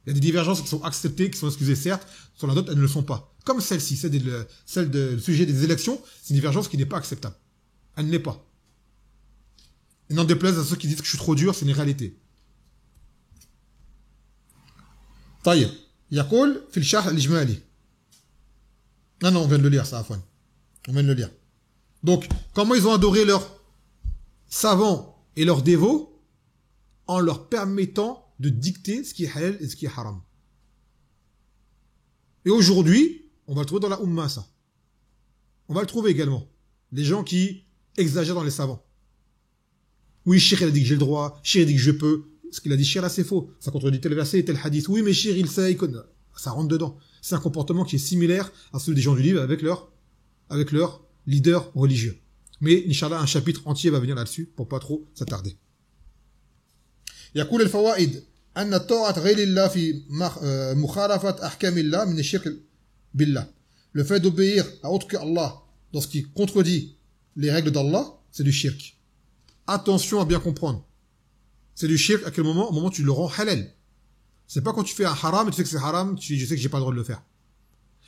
Il y a des divergences qui sont acceptées, qui sont excusées certes, sur la d'autres, elles ne le sont pas. Comme celle-ci, celle du sujet des élections, c'est une divergence qui n'est pas acceptable. Elle ne l'est pas. Et n'en déplaise à ceux qui disent que je suis trop dur, c'est une réalité. طيب يقول في الشرح الإجمالي. Non, on vient de le lire, ça, Afwan. On vient de le lire. Donc, comment ils ont adoré leurs savants et leurs dévots en leur permettant de dicter ce qui est halal et ce qui est haram. Et aujourd'hui, on va le trouver dans la Ummah, ça. On va le trouver également. Les gens qui exagèrent dans les savants. Oui, Cheikh, il a dit que j'ai le droit. Cheikh, il dit que je peux. Ce qu'il a dit, Cheikh, là, c'est faux. Ça contredit tel verset et tel hadith. Oui, mais Cheikh, il sait, il connaît. Ça rentre dedans. C'est un comportement qui est similaire à celui des gens du livre avec leur leader religieux. Mais, Inch'Allah, un chapitre entier va venir là-dessus pour pas trop s'attarder. يقول الفوائد أن طاعة غير الله في مخالفة أحكام الله من الشرك بالله. Le fait d'obéir à autre que Allah dans ce qui contredit les règles d'Allah, c'est du shirk. Attention à bien comprendre. C'est du shirk à quel moment? Au moment où tu le rends halal. C'est pas quand tu fais un haram et tu sais que c'est haram, tu dis je sais que j'ai pas le droit de le faire.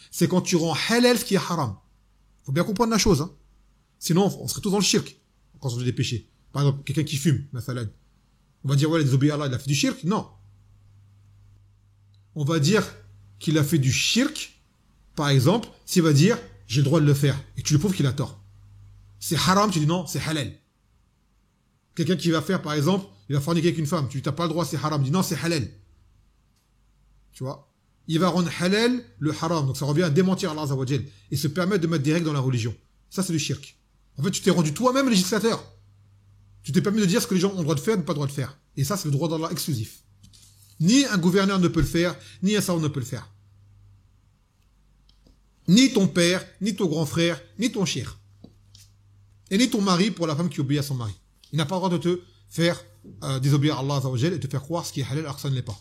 C'est quand tu rends halal ce qui est haram. Faut bien comprendre la chose, hein. Sinon, on serait tous dans le shirk quand on fait des péchés. Par exemple, quelqu'un qui fume, mathalan. On va dire, ouais, il a désobéi à Allah, il a fait du shirk. Non. On va dire qu'il a fait du shirk, par exemple, s'il va dire, j'ai le droit de le faire, et tu lui prouves qu'il a tort. C'est haram, tu dis non, c'est halal. Quelqu'un qui va faire, par exemple, il va forniquer avec une femme, tu lui dis, t'as pas le droit, c'est haram, dis non, c'est halal. Tu vois? Il va rendre halal le haram, donc ça revient à démentir Allah Azza wa Jal, et se permettre de mettre des règles dans la religion. Ça, c'est du shirk. En fait, tu t'es rendu toi-même législateur. Tu t'es permis de dire ce que les gens ont le droit de faire, mais pas le droit de faire. Et ça, c'est le droit d'Allah exclusif. Ni un gouverneur ne peut le faire, ni un savant ne peut le faire. Ni ton père, ni ton grand frère, ni ton cher. Et ni ton mari pour la femme qui obéit à son mari. Il n'a pas le droit de te faire désobéir à Allah Azza wa Jal et te faire croire ce qui est halal alors que ça ne l'est pas.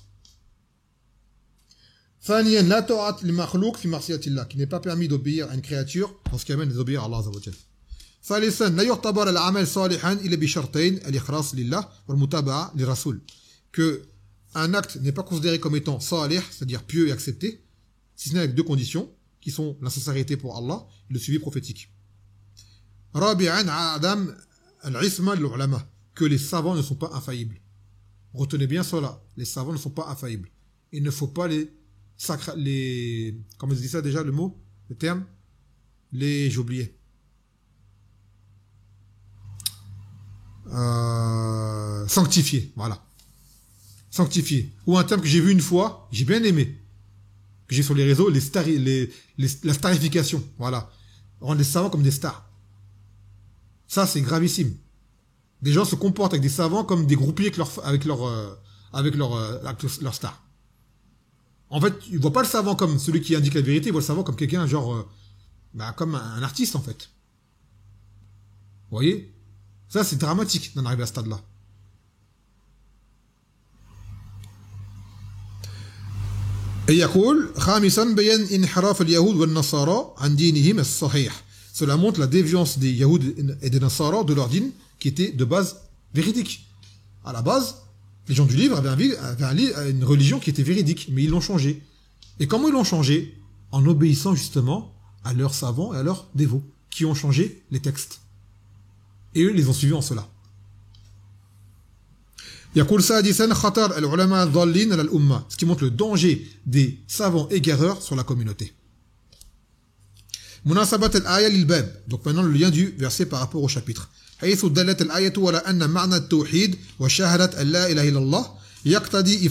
ثانيا لا طاعة لمخلوق في معصية الله, qui n'est pas permis d'obéir à une créature en ce qui amène à désobéir à Allah Azza wa Jal. ثالثا لا يعتبر العمل صالحا إلا بشرطين الإخلاص لله والمتابعة للرسول. Que un acte n'est pas considéré comme étant salih, c'est-à-dire pieux et accepté, si ce n'est avec deux conditions, qui sont la sincérité pour Allah et le suivi prophétique. رابعا عدم العصمة للعلماء, que les savants ne sont pas infaillibles. Retenez bien cela, les savants ne sont pas infaillibles. Il ne faut pas comment je dis ça déjà le mot, le terme, j'ai oublié. Sanctifier, voilà. Sanctifier. Ou un terme que j'ai vu une fois, j'ai bien aimé, que j'ai sur les réseaux, la starification, voilà. Rendre les savants comme des stars. Ça, c'est gravissime. Des gens se comportent avec des savants comme des groupiers avec leur star. En fait, ils voient pas le savant comme celui qui indique la vérité, ils voient le savant comme quelqu'un, genre, comme un artiste, en fait. Vous voyez? Ça, c'est dramatique d'en arriver à ce stade-là. Et يقول خامسا بيان انحراف اليهود والنصارى عن دينهم الصحيح. Cela montre la déviance des Yahoud et des Nasara de leur dîne qui était de base véridique. À la base, les gens du livre avaient une religion qui était véridique, mais ils l'ont changé. Et comment ils l'ont changé? En obéissant justement à leurs savants et à leurs dévots, qui ont changé les textes. Et eux, les ont suivis en cela. يقول سادسا خطر العلماء الضالين على الأمة, ce qui montre le danger des savants égareurs sur la communauté. مناسبة الآية للباب. Donc maintenant le lien du verset par rapport au chapitre. حيث دلت الآية على أن معنى التوحيد وشهادة أن لا إله إلا الله يقتضي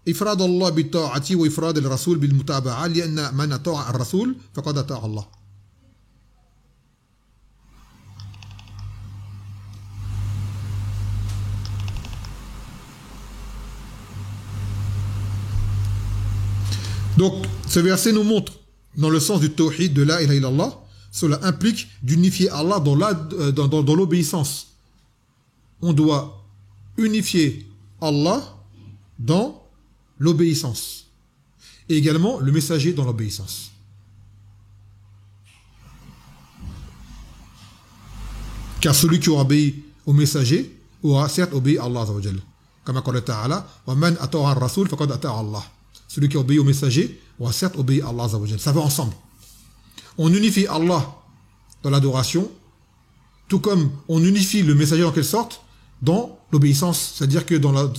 إفراد الله بالطاعة وإفراد الرسول بالمتابعة لأن من أطاع الرسول فقد أطاع الله. Donc ce verset nous montre dans le sens du tawhid de la ilaha illallah, cela implique d'unifier Allah dans l'obéissance. On doit unifier Allah dans l'obéissance. Et également le messager dans l'obéissance. Car celui qui aura obéi au messager aura certes obéi à Allah Azza wa Jalla. Comme قال تعالى ومن أطاع الرسول فقد أطاع الله. Celui qui obéit au messager aura certes obéi à Allah Azza wa Jalla. Ça va ensemble. On unifie Allah dans l'adoration, tout comme on unifie le messager en quelque sorte dans l'obéissance. C'est-à-dire que dans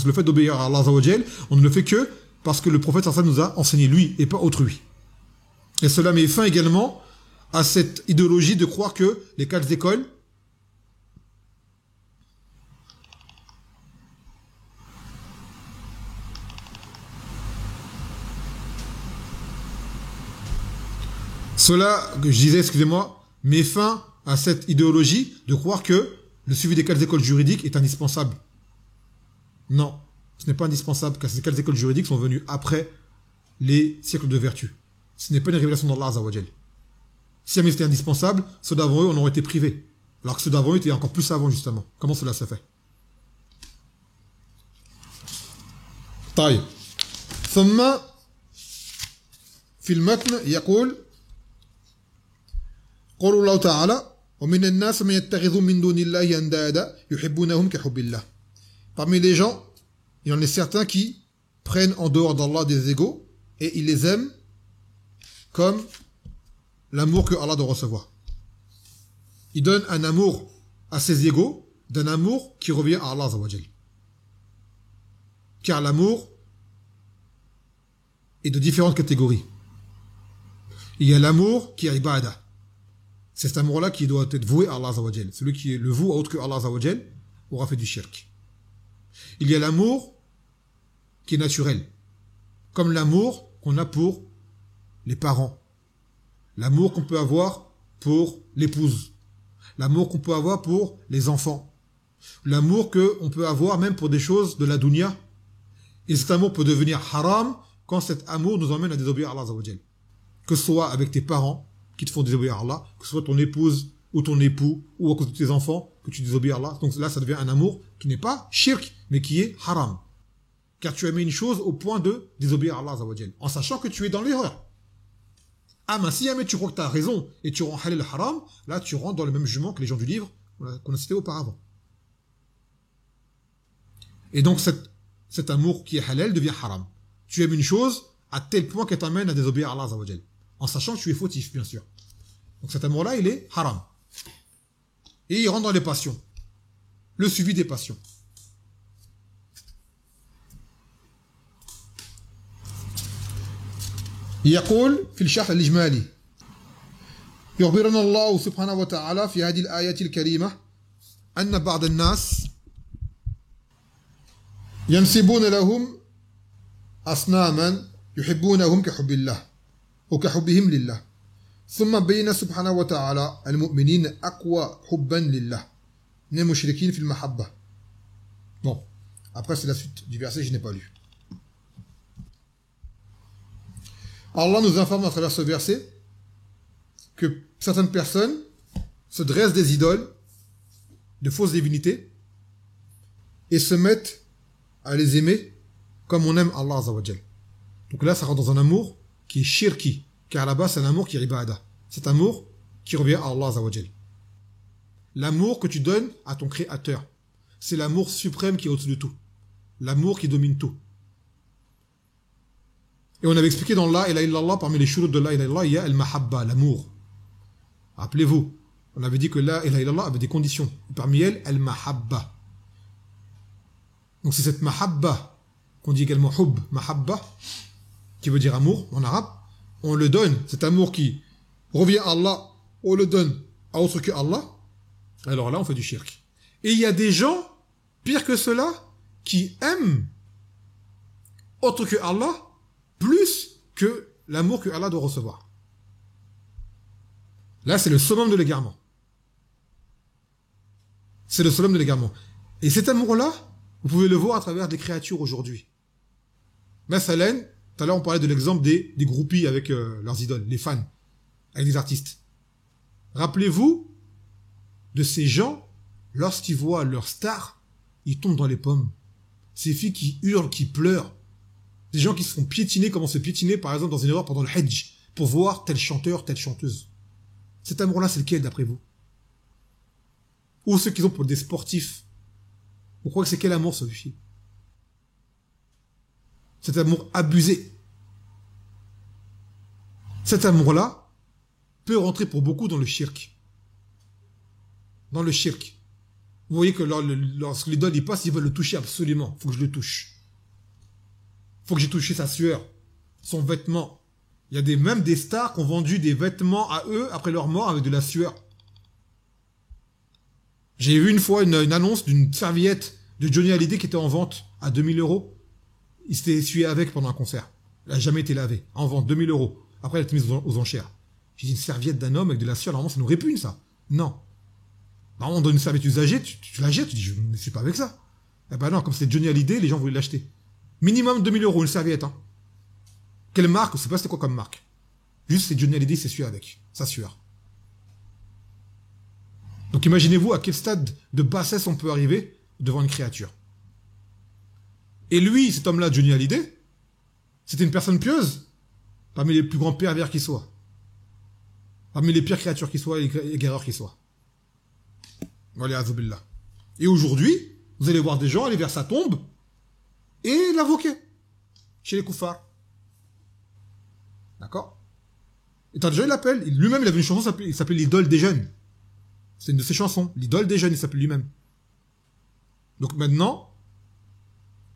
le fait d'obéir à Allah Azza wa Jalla, on ne le fait que parce que le prophète sallallahu alayhi wa sallam nous a enseigné lui et pas autrui. Et cela met fin également à cette idéologie de croire que les 4 écoles Cela, je disais, excusez-moi, met fin à cette idéologie de croire que le suivi des 4 écoles juridiques est indispensable. Non, ce n'est pas indispensable, car ces 4 écoles juridiques sont venues après les siècles de vertu. Ce n'est pas une révélation d'Allah Azza wa Jal. Si c'était indispensable, ceux d'avant eux en auraient été privés. Alors que ceux d'avant eux étaient encore plus savants, justement. Comment cela se fait? طيب ثم في المتن يقول قول الله تعالى ومن الناس من يتخذ من دون الله أندادا يحبونهم كحب الله. Parmi les gens, il y en a certains qui prennent en dehors d'Allah des égaux et ils les aiment comme l'amour que Allah doit recevoir. Ils donnent un amour à ses égaux d'un amour qui revient à Allah Azza wa Jal. Car l'amour est de différentes catégories. Il y a l'amour qui est ibadah. C'est cet amour-là qui doit être voué à Allah Azza wa Jal. Celui qui le voue à autre que Allah Azza wa Jal aura fait du shirk. Il y a l'amour qui est naturel. Comme l'amour qu'on a pour les parents. L'amour qu'on peut avoir pour l'épouse. L'amour qu'on peut avoir pour les enfants. L'amour qu'on peut avoir même pour des choses de la dunya. Et cet amour peut devenir haram quand cet amour nous emmène à désobéir à Allah Azza wa Jal. Que ce soit avec tes parents qui te font désobéir à Allah, que ce soit ton épouse ou ton époux ou à cause de tes enfants que tu désobéis à Allah. Donc là, ça devient un amour qui n'est pas shirk, mais qui est haram. Car tu as mis une chose au point de désobéir à Allah Azza wa Jal, en sachant que tu es dans l'erreur. Ah, mais si jamais tu crois que tu as raison et tu rends halal haram, là tu rentres dans le même jugement que les gens du livre qu'on a cité auparavant. Et donc cet amour qui est halal devient haram. Tu aimes une chose à tel point qu'elle t'amène à désobéir à Allah Azza wa Jal, en sachant que tu es fautif, bien sûr. Donc cet amour-là, il est haram. Et il rentre dans les passions. Le suivi des passions. يقول في الشرح الإجمالي يخبرنا الله سبحانه وتعالى في هذه الآية الكريمة أن بعض الناس ينسبون لهم أصناما يحبونهم كحب الله وكحبهم لله ثم بين سبحانه وتعالى المؤمنين أقوى حبا لله من المشركين في المحبة. Bon, après c'est la suite du verset, je n'ai pas lu. Allah nous informe à travers ce verset que certaines personnes se dressent des idoles, de fausses divinités, et se mettent à les aimer comme on aime Allah Azza wa Jal. Donc là, ça rentre dans un amour qui est shirki, car là-bas, c'est un amour qui est ibadah. C'est un amour qui revient à Allah Azza wa Jal. L'amour que tu donnes à ton créateur, c'est l'amour suprême qui est au-dessus de tout. L'amour qui domine tout. Et on avait expliqué dans la ilaha illallah, parmi les shurut de la ilaha illallah, il y a al-mahabba, l'amour. Rappelez-vous, on avait dit que la ilaha illallah avait des conditions. Et parmi elles, al-mahabba. Donc c'est cette mahabba, qu'on dit également hub, mahabba, qui veut dire amour en arabe. On le donne, cet amour qui revient à Allah, on le donne à autre que Allah. Alors là, on fait du shirk. Et il y a des gens, pire que cela, qui aiment autre que Allah, plus que l'amour que Allah doit recevoir. Là, c'est le summum de l'égarement. C'est le summum de l'égarement. Et cet amour-là, vous pouvez le voir à travers des créatures aujourd'hui. Mathalan, tout à l'heure on parlait de l'exemple des groupies avec leurs idoles, les fans, avec des artistes. Rappelez-vous de ces gens, lorsqu'ils voient leur star, ils tombent dans les pommes. Ces filles qui hurlent, qui pleurent. Des gens qui se font piétiner, comme on se fait piétiner par exemple dans une erreur pendant le Hajj, pour voir tel chanteur, telle chanteuse. Cet amour-là, c'est lequel d'après vous? Ou ceux qui ont pour des sportifs. Vous croyez que c'est quel amour celui-ci? Cet amour abusé. Cet amour-là peut rentrer pour beaucoup dans le shirk. Dans le shirk. Vous voyez que lorsque l'idole y passe, ils veulent le toucher absolument. Il faut que je le touche. Il faut que j'ai touché sa sueur, son vêtement. Il y a même des stars qui ont vendu des vêtements à eux après leur mort avec de la sueur. J'ai vu une fois une annonce d'une serviette de Johnny Hallyday qui était en vente à 2000 €. Il s'était essuyé avec pendant un concert. Elle n'a jamais été lavée. En vente, 2000 €. Après, elle a été mise aux enchères. J'ai dit, une serviette d'un homme avec de la sueur, normalement, ça nous répugne, ça. Non. Normalement, on donne une serviette usagée, tu la jettes, tu dis, je ne suis pas avec ça. Eh ben non, comme c'était Johnny Hallyday, les gens voulaient l'acheter. Minimum 2000 €, une serviette, hein. Quelle marque? Je sais pas c'était quoi comme marque. Juste, c'est Johnny Hallyday, c'est sueur avec. Sa sueur. Donc imaginez-vous à quel stade de bassesse on peut arriver devant une créature. Et lui, cet homme-là, Johnny Hallyday, c'était une personne pieuse, parmi les plus grands pervers qui soient. Parmi les pires créatures qui soient et les guerreurs qui soient. Et aujourd'hui, vous allez voir des gens aller vers sa tombe et l'invoquer chez les koufars. D'accord? Et t'as déjà eu l'appel. Lui-même, il avait une chanson, il s'appelait L'idole des jeunes. C'est une de ses chansons. L'idole des jeunes, il s'appelle lui-même. Donc maintenant,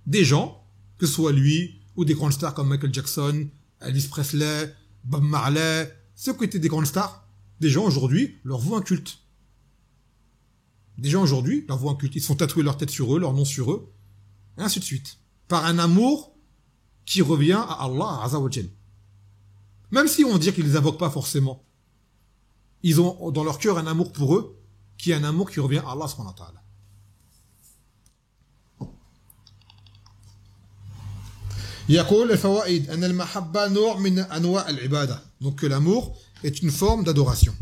des gens, que ce soit lui, ou des grandes stars comme Michael Jackson, Elvis Presley, Bob Marley, ceux qui étaient des grandes stars, des gens aujourd'hui leur vouent un culte. Des gens aujourd'hui leur vouent un culte. Ils se font tatouer leur tête sur eux, leur nom sur eux, et ainsi de suite. Par un amour qui revient à Allah Azza wa Jal. Même si on dit qu'ils les invoquent pas forcément, ils ont dans leur cœur un amour pour eux, qui est un amour qui revient à Allah subhanahu wa ta'ala. يقول الفوائد أن المحبة نوع من أنواع العبادة. Donc que l'amour est une forme d'adoration.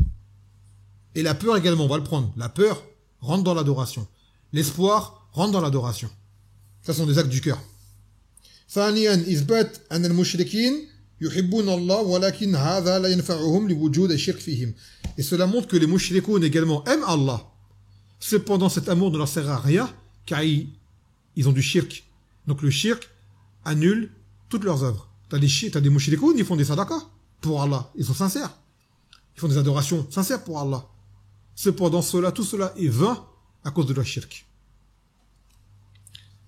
Et la peur également, on va le prendre. La peur rentre dans l'adoration. L'espoir rentre dans l'adoration. Ça sont des actes du cœur. ثانيا إثبات أن المشركين يحبون الله ولكن هذا لا ينفعهم لوجود الشرك فيهم. Et cela montre que les mushrikoun également aiment Allah. Cependant cet amour ne leur sert à rien car ils ont du shirk. Donc le shirk annule toutes leurs œuvres. T'as des mushrikoun, ils font des sadaqas pour Allah. Ils sont sincères. Ils font des adorations sincères pour Allah. Cependant tout cela est vain à cause de leur shirk.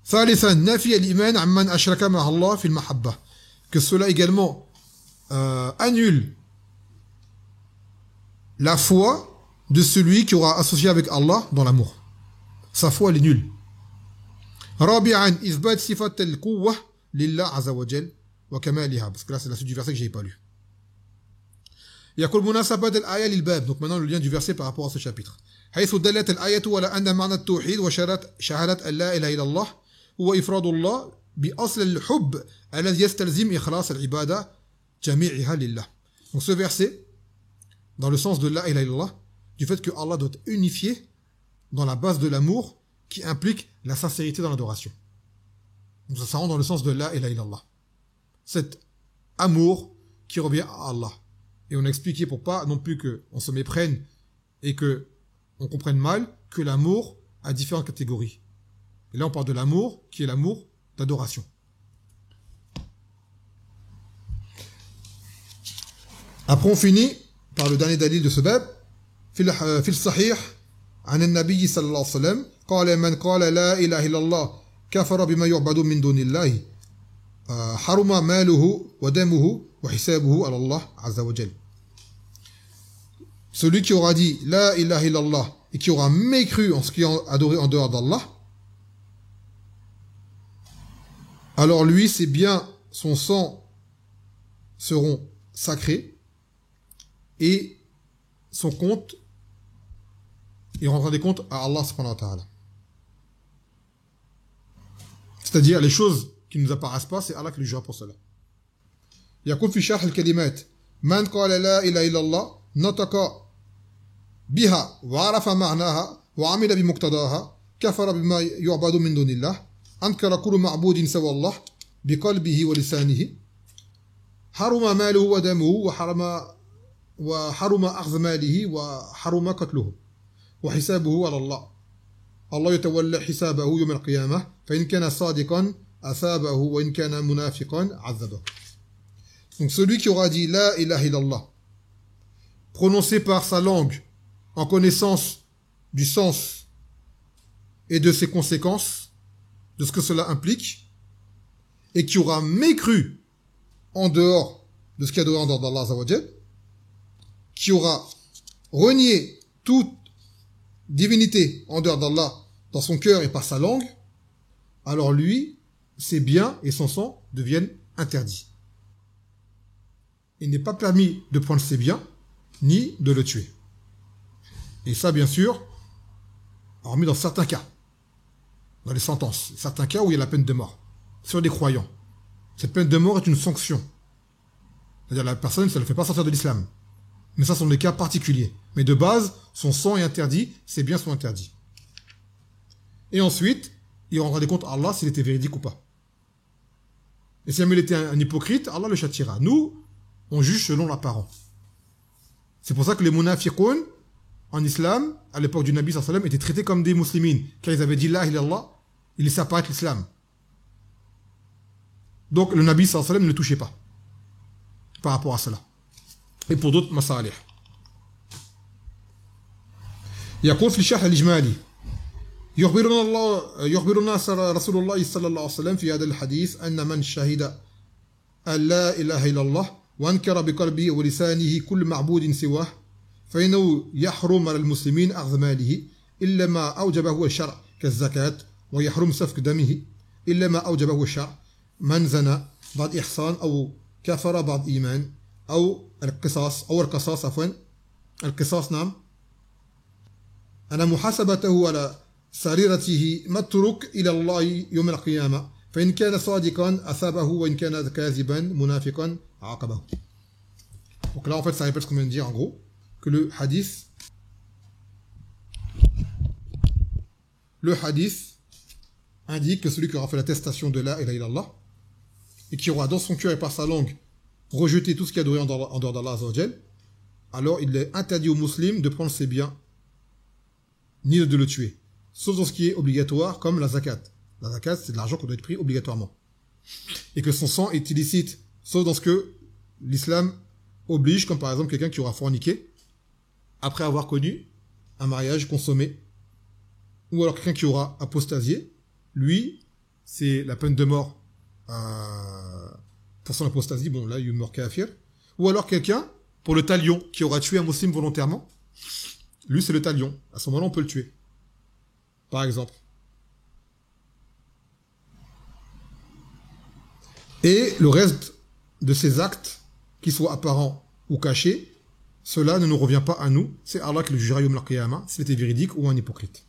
ثالثا نفي الإيمان عمن أشرك مع الله في المحبة. Que cela également annule la foi de celui qui aura associé avec Allah dans l'amour. Sa foi elle est nulle. رابعا إثبات صفة القوة لله عز وجل وكمالها. Parce que là c'est la suite du verset que j'ai pas lu. يقول مناسبة الآية للباب. Donc maintenant le lien du verset par rapport à ce chapitre. حيث دلت الآية على أن معنى التوحيد وشهادة أن لا إله إلا الله هو إفراد الله بأصل الحب الذي يستلزم إخلاص العبادة جميعها لله. Donc ce verset, dans le sens de la ilaha illallah, du fait que Allah doit être unifié dans la base de l'amour qui implique la sincérité dans l'adoration. Donc ça rentre dans le sens de la ilaha illallah. Cet amour qui revient à Allah. Et on a expliqué pour pas non plus qu'on se méprenne et que on comprenne mal que l'amour a différentes catégories. Et là on parle de l'amour qui est l'amour d'adoration. Après on finit par le dernier dalil de ce bab. في الصحيح عن النبي صلى الله عليه وسلم قال من قال لا إله إلا الله كفر بما يعبد من دون الله حرم ماله ودمه وحسابه على الله عز وجل. Celui qui aura dit la ilaha illallah et qui aura mécru en ce qui est adoré en dehors d'Allah, alors lui, ses biens, son sang seront sacrés et son compte, il rendra des comptes à Allah subhanahu wa ta'ala. C'est-à-dire les choses qui ne nous apparaissent pas, c'est Allah qui le jugera pour cela. يقول في شرح الكلمات من قال لا إله إلا الله نطق بها وعرف معناها وعمل بمقتضاها كفر بما يعبد من دون الله أنكر كل معبود سوى الله بقلبه ولسانه حرم ماله ودمه وحرم أخذ ماله وحرم قتله وحسابه على الله الله يتولى حسابه يوم القيامة فإن كان صادقا أثابه وإن كان منافقا عذبه. Donc celui qui aura dit la ilaha illallah prononcé par sa langue en connaissance du sens et de ses conséquences, de ce que cela implique, et qui aura mécru en dehors de ce qu'il y a dehors d'Allah Azza wa Jal, qui aura renié toute divinité en dehors d'Allah dans son cœur et par sa langue, alors lui, ses biens et son sang deviennent interdits. Il n'est pas permis de prendre ses biens, ni de le tuer. Et ça, bien sûr, hormis dans certains cas, dans les sentences, certains cas où il y a la peine de mort, sur des croyants. Cette peine de mort est une sanction. C'est-à-dire la personne, ça ne le fait pas sortir de l'islam. Mais ça, ce sont des cas particuliers. Mais de base, son sang est interdit, ses biens sont interdits. Et ensuite, il rendra des comptes à Allah s'il était véridique ou pas. Et si jamais il était un hypocrite, Allah le châtiera. Nous, on juge selon l'apparent. C'est pour ça que les munafiqoun, en islam, à l'époque du Nabi sallallahu alayhi wa sallam, étaient traités comme des muslimines. Car ils avaient dit la ilaha illallah, ils laissaient apparaître l'islam. Donc le Nabi sallallahu alayhi wa sallam ne le touchait pas. Par rapport à cela. Et pour d'autres masalih. يقول في الشرح الإجمالي يخبرنا رسول الله صلى الله عليه وسلم في هذا الحديث أن من شهد أن لا إله إلا الله وأنكر بقلبه ولسانه كل معبود سواه فإنه يحرم على المسلمين أخذ ماله إلا ما أوجبه الشرع كالزكاة ويحرم سفك دمه إلا ما أوجبه الشرع من زنى بعد إحصان أو كفر بعد إيمان أو القصاص عفوا القصاص نعم أن محاسبته على سريرته متروك إلى الله يوم القيامة فإن كان صادقا أثابه وإن كان كاذبا منافقا عاقبه. Donc là en fait ça répète ce qu'on vient de dire en gros que le hadith indique que celui qui aura fait l'attestation de la ilaha illallah et qui aura dans son cœur et par sa langue rejeté tout ce qui est adoré en dehors d'Allah Azza wa Jal, alors il est interdit aux musulmans de prendre ses biens ni de le tuer, sauf dans ce qui est obligatoire comme la zakat. La zakat c'est de l'argent qu'on doit être pris obligatoirement et que son sang est illicite sauf dans ce que l'islam oblige, comme par exemple quelqu'un qui aura forniqué après avoir connu un mariage consommé, ou alors quelqu'un qui aura apostasié, lui c'est la peine de mort pour son apostasie, bon là il est mort kafir, ou alors quelqu'un pour le talion qui aura tué un musulman volontairement, lui c'est le talion, à ce moment-là on peut le tuer par exemple. Et le reste de ces actes, qu'ils soient apparents ou cachés, cela ne nous revient pas à nous, c'est Allah qui le jugera yawm al-qiyamah, s'il était véridique ou un hypocrite.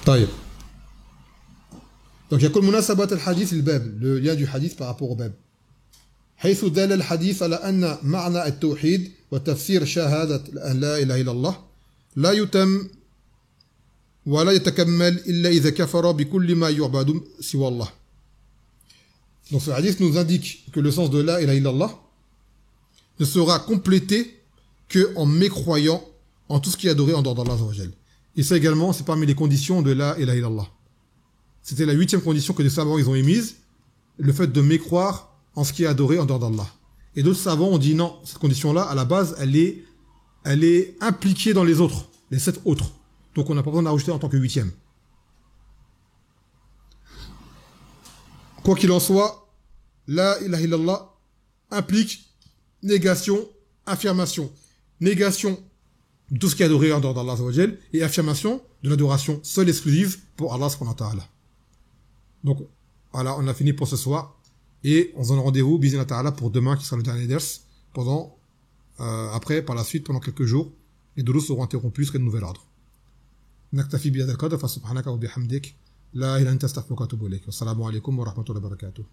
طيب. Donc يقول مناسبة الحديث الباب, le lien du hadith par rapport au bab. حيث دل الحديث على أن معنى التوحيد وتفسير شهادة أن لا إله إلا الله لا يتم ولا يتكمل إلا إذا كفر بكل ما يعبد سوى الله. Donc ce hadith nous indique que le sens de la ilaha illallah ne sera complété que en mécroyant en tout ce qui est adoré en dehors d'Allah Azza wa Jal. Et ça également, c'est parmi les conditions de la ilaha illallah. C'était la 8e condition que les savants ils ont émise, le fait de mécroire en ce qui est adoré en dehors d'Allah. Et d'autres savants ont dit non, cette condition-là, à la base, elle est impliquée dans les autres, les 7 autres. Donc on n'a pas besoin de la rajouter en tant que 8e. Quoi qu'il en soit, la ilaha illallah implique négation, affirmation. Négation de tout ce qui est adoré en dehors d'Allah Azza wa Jal, et affirmation de l'adoration seule exclusive pour Allah subhanahu wa ta'ala. Donc voilà, on a fini pour ce soir. Et on se donne rendez-vous, bismillah ta'ala, pour demain, qui sera le dernier ders, après, par la suite, pendant quelques jours, les durus seront interrompus, jusqu'à de nouvel ordre. نكتفي بهذا القدر فسبحانك وبحمدك لا إله إلا أنت أستغفرك وأتوب إليك والسلام عليكم ورحمة الله وبركاته.